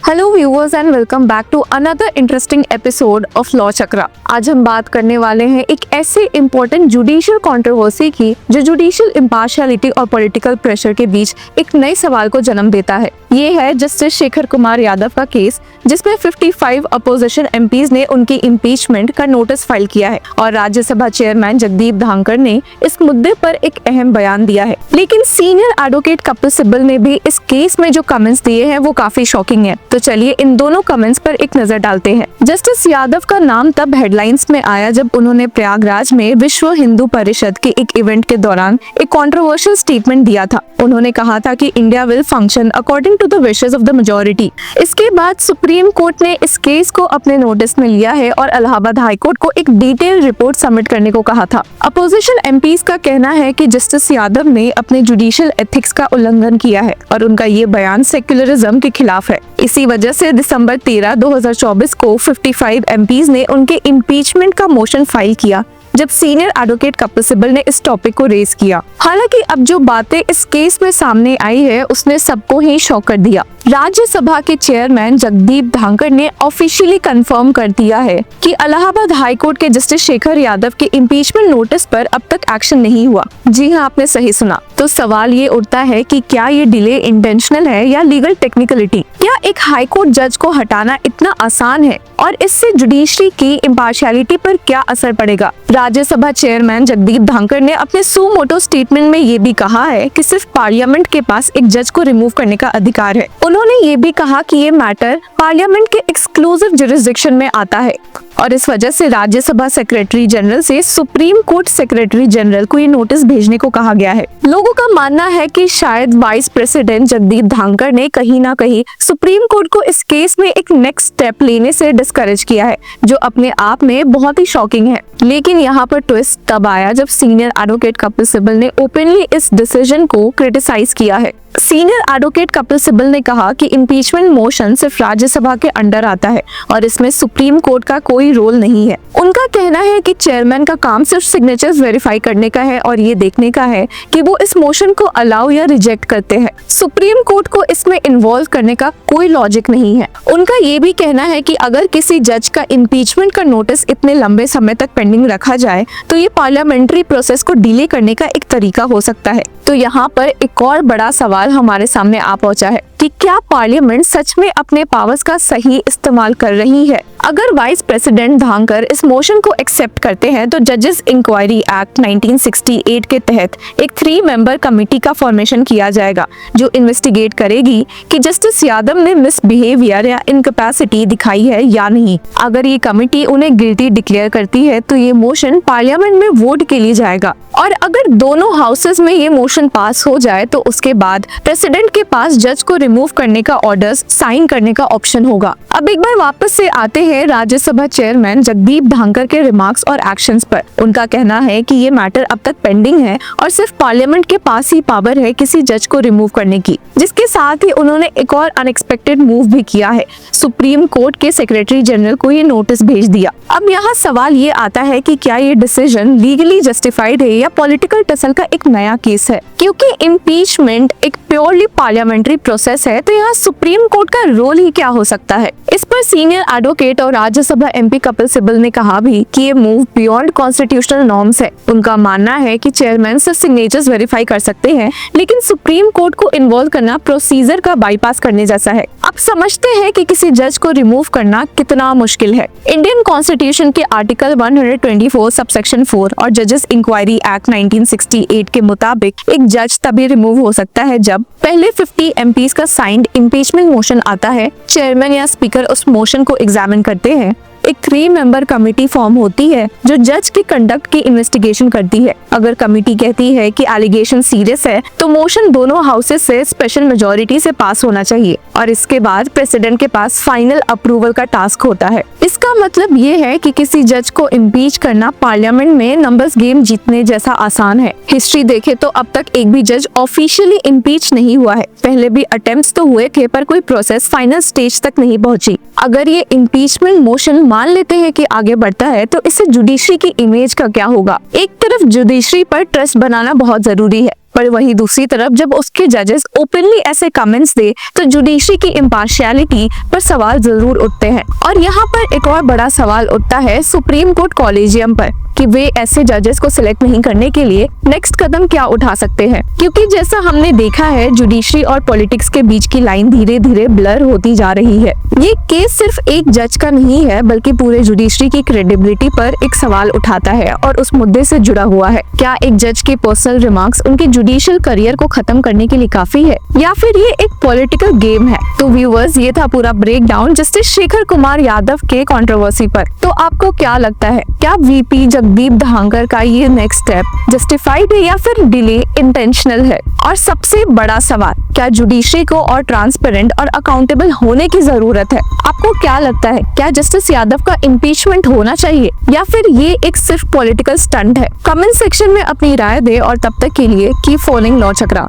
Hello viewers and welcome back to another interesting episode of law Chakra. आज हम बात करने वाले हैं एक ऐसे इम्पोर्टेंट जुडिशियल कंट्रोवर्सी की जो जुडिशियल इम्पार्शियलिटी और पॉलिटिकल प्रेशर के बीच एक नए सवाल को जन्म देता है। ये है जस्टिस शेखर कुमार यादव का केस, जिसमें 55 अपोजिशन एमपीज ने उनकी इम्पीचमेंट का नोटिस फाइल किया है और राज्यसभा चेयरमैन जगदीप धनखड़ ने इस मुद्दे पर एक अहम बयान दिया है। लेकिन सीनियर एडवोकेट कपिल सिब्बल ने भी इस केस में जो कमेंट्स दिए हैं वो काफी शॉकिंग है। तो चलिए इन दोनों कमेंट्स पर एक नजर डालते हैं। जस्टिस यादव का नाम तब हेडलाइंस में आया जब उन्होंने प्रयागराज में विश्व हिंदू परिषद के एक इवेंट के दौरान एक कंट्रोवर्शियल स्टेटमेंट दिया था। उन्होंने कहा था कि India will function according to the wishes of the majority. इसके बाद सुप्रीम कोर्ट ने इस केस को अपने नोटिस में लिया है और इलाहाबाद हाई कोर्ट को एक डिटेल रिपोर्ट सबमिट करने को कहा था। अपोजिशन एमपीज का कहना है कि जस्टिस यादव ने अपने जुडिशियल एथिक्स का उल्लंघन किया है और उनका ये बयान सेक्युलरिज्म के खिलाफ है। इसी वजह से दिसंबर 13, 2024 को 55 एमपीज ने उनके इम्पीचमेंट का मोशन फाइल किया, जब सीनियर एडवोकेट कपिल सिब्बल ने इस टॉपिक को रेज किया। हालांकि अब जो बातें इस केस में सामने आई है उसने सबको ही शॉक कर दिया। राज्यसभा के चेयरमैन जगदीप धनखड़ ने ऑफिशियली कंफर्म कर दिया है कि इलाहाबाद हाई कोर्ट के जस्टिस शेखर यादव के इम्पीचमेंट नोटिस पर अब तक एक्शन नहीं हुआ। जी हाँ, आपने सही सुना। तो सवाल ये उठता है कि क्या ये डिले इंटेंशनल है या लीगल टेक्निकलिटी? क्या एक हाई कोर्ट जज को हटाना इतना आसान है और इससे जुडिशरी की इम्पार्शियलिटी पर क्या असर पड़ेगा? राज्यसभा चेयरमैन जगदीप धनखड़ ने अपने सू मोटो स्टेटमेंट में ये भी कहा है कि सिर्फ पार्लियामेंट के पास एक जज को रिमूव करने का अधिकार है। उन्होंने ये भी कहा कि ये मैटर पार्लियामेंट के एक्सक्लूसिव जुरिस्डिक्शन में आता है और इस वजह से राज्यसभा सेक्रेटरी जनरल से सुप्रीम कोर्ट सेक्रेटरी जनरल को ये नोटिस भेजने को कहा गया है। लोगों का मानना है कि शायद वाइस प्रेसिडेंट जगदीप धनखड़ ने कहीं ना कहीं सुप्रीम कोर्ट को इस केस में एक नेक्स्ट स्टेप लेने से डिस्करेज किया है, जो अपने आप में बहुत ही शॉकिंग है। लेकिन यहाँ पर ट्विस्ट तब आया जब सीनियर एडवोकेट कपिल सिब्बल ने ओपनली इस डिसीजन को क्रिटिसाइज किया है। सीनियर एडवोकेट कपिल सिब्बल ने कहा कि इम्पीचमेंट मोशन सिर्फ राज्यसभा के अंडर आता है और इसमें सुप्रीम कोर्ट का कोई रोल नहीं है। उनका कहना है कि चेयरमैन का काम सिर्फ सिग्नेचर्स वेरीफाई करने का है और ये देखने का है कि वो इस मोशन को अलाउ या रिजेक्ट करते हैं। सुप्रीम कोर्ट को इसमें इन्वॉल्व करने का कोई लॉजिक नहीं है। उनका ये भी कहना है कि अगर किसी जज का इम्पीचमेंट का नोटिस इतने लंबे समय तक पेंडिंग रखा जाए तो ये पार्लियामेंट्री प्रोसेस को डिले करने का एक तरीका हो सकता है। तो यहाँ पर एक और बड़ा सवाल हमारे सामने आ पहुंचा है कि क्या पार्लियामेंट सच में अपने पावर्स का सही इस्तेमाल कर रही है? अगर वाइस प्रेसिडेंट धनखड़ इस मोशन को एक्सेप्ट करते हैं तो जजेस इंक्वायरी एक्ट 1968 के तहत एक 3 मेंबर कमेटी का फॉर्मेशन किया जाएगा जो इन्वेस्टिगेट करेगी कि जस्टिस यादव ने मिसबिहेवियर या इनकैपेसिटी दिखाई है या नहीं। अगर ये कमेटी उन्हें गिल्टी डिक्लेयर करती है तो ये मोशन पार्लियामेंट में वोट के लिए जाएगा और अगर दोनों हाउसेस में ये मोशन पास हो जाए तो उसके बाद प्रेसिडेंट के पास जज को रिमूव करने का ऑर्डर्स साइन करने का ऑप्शन होगा। अब एक बार वापस से आते हैं राज्यसभा चेयरमैन जगदीप धनखड़ के रिमार्क्स और एक्शंस पर। उनका कहना है कि ये मैटर अब तक पेंडिंग है और सिर्फ पार्लियामेंट के पास ही पावर है किसी जज को रिमूव करने की। जिसके साथ ही उन्होंने एक और अनएक्सपेक्टेड मूव भी किया है, सुप्रीम कोर्ट के सेक्रेटरी जनरल को ये नोटिस भेज दिया। अब यहाँ सवाल ये आता है कि क्या ये डिसीजन लीगली जस्टिफाइड है या पॉलिटिकल टसल का एक नया केस है? क्योंकि इम्पीचमेंट एक प्योरली पार्लियामेंट्री प्रोसेस है तो यहाँ सुप्रीम कोर्ट का रोल ही क्या हो सकता है? इस पर सीनियर एडवोकेट और राज्यसभा एमपी कपिल सिब्बल ने कहा भी कि ये मूव बियॉन्ड कॉन्स्टिट्यूशनल नॉर्म्स है। उनका मानना है कि चेयरमैन सिर्फ सिग्नेचर्स वेरीफाई कर सकते हैं, लेकिन सुप्रीम कोर्ट को इन्वॉल्व करना प्रोसीजर का बाईपास करने जैसा है। अब समझते हैं कि किसी जज को रिमूव करना कितना मुश्किल है। इंडियन कॉन्स्टिट्यूशन के आर्टिकल 124 सबसेक्शन 4 और जजेस इंक्वायरी एक्ट 1968 के मुताबिक एक जज तभी रिमूव हो सकता है जब पहले 50 एमपीज का साइंड इम्पीचमेंट मोशन आता है, चेयरमैन या स्पीकर उस मोशन को एग्जामिन करते हैं, एक 3 मेंबर कमेटी फॉर्म होती है जो जज की कंडक्ट की इन्वेस्टिगेशन करती है। अगर कमेटी कहती है कि एलिगेशन सीरियस है तो मोशन दोनों हाउसेस से स्पेशल मेजॉरिटी से पास होना चाहिए और इसके बाद प्रेसिडेंट के पास फाइनल अप्रूवल का टास्क होता है। इसका मतलब ये है कि किसी जज को इम्पीच करना पार्लियामेंट में नंबर्स गेम जीतने जैसा आसान है। हिस्ट्री देखे तो अब तक एक भी जज ऑफिशियली इम्पीच नहीं हुआ है। पहले भी अटेम्प्ट्स तो हुए थे पर कोई प्रोसेस फाइनल स्टेज तक नहीं पहुंची। अगर ये इम्पीचमेंट मोशन मान लेते हैं कि आगे बढ़ता है तो इससे जुडिशरी की इमेज का क्या होगा? एक तरफ जुडिशरी पर ट्रस्ट बनाना बहुत जरूरी है पर वहीं दूसरी तरफ जब उसके जजेस ओपनली ऐसे कमेंट्स दे तो जुडिशरी की इम्पार्शियलिटी पर सवाल जरूर उठते हैं। और यहाँ पर एक और बड़ा सवाल उठता है सुप्रीम कोर्ट कॉलेजियम पर कि वे ऐसे जजेस को सिलेक्ट नहीं करने के लिए नेक्स्ट कदम क्या उठा सकते हैं, क्योंकि जैसा हमने देखा है जुडिशरी और पॉलिटिक्स के बीच की लाइन धीरे धीरे ब्लर होती जा रही है। ये केस सिर्फ एक जज का नहीं है बल्कि पूरे जुडिशरी की क्रेडिबिलिटी पर एक सवाल उठाता है और उस मुद्दे से जुड़ा हुआ है। क्या एक जज के पर्सनल रिमार्क्स उनके जुडिशियल करियर को खत्म करने के लिए काफी है या फिर ये एक पॉलिटिकल गेम है? तो व्यूअर्स, ये था पूरा break down justice Shekhar Kumar Yadav के कंट्रोवर्सी पर। तो आपको क्या लगता है, क्या वीपी जगदीप धंगर का ये नेक्स्ट स्टेप जस्टिफाइड है या फिर डिले इंटेंशनल है? और सबसे बड़ा सवाल, क्या जुडिशरी को और ट्रांसपेरेंट और अकाउंटेबल होने की जरूरत है? आपको क्या लगता है, क्या जस्टिस यादव का इम्पीचमेंट होना चाहिए या फिर ये एक सिर्फ पॉलिटिकल स्टंट है? कमेंट सेक्शन में अपनी राय दे और तब तक के लिए कीप फॉलोइंग लॉ चक्रा।